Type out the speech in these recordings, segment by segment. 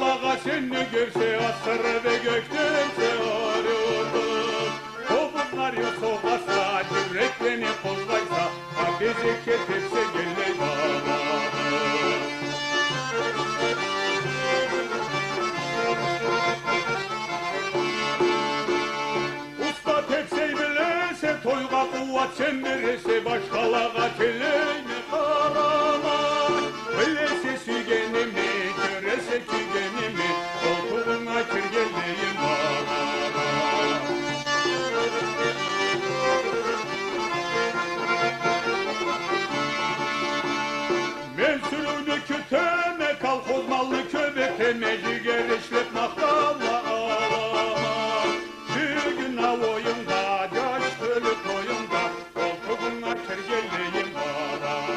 Başkalağa seni görse asır ve gökten çağırırdı. Topuklar ya soğasa, yüreklerini kozlaysa, Abezek tepse gelle bağladı. Usta tepseyi bilese, toyga kuvvet sen verirse, başkalağa keleyni karama. Bilese sügenimi, görese kügenimi, Къолтугъунга kирgенleyin barama. Mensülünü küteme, kalkoz mallı köbekeme, jiger işlet maktalla ağlama. Bir gün av oyunda, yaş bölük oyunda, Къолтугъунга kирgенleyin barama.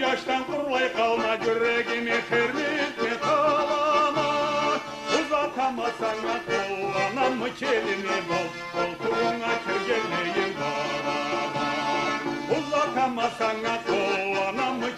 Yaştan kurlay kalma, yüreğimi terletme kalama. Uzatamazsan kol, anam mı kelimi bol, Къолтугъунга kирgенleyin barama. Uzatamazsan kol, anam mı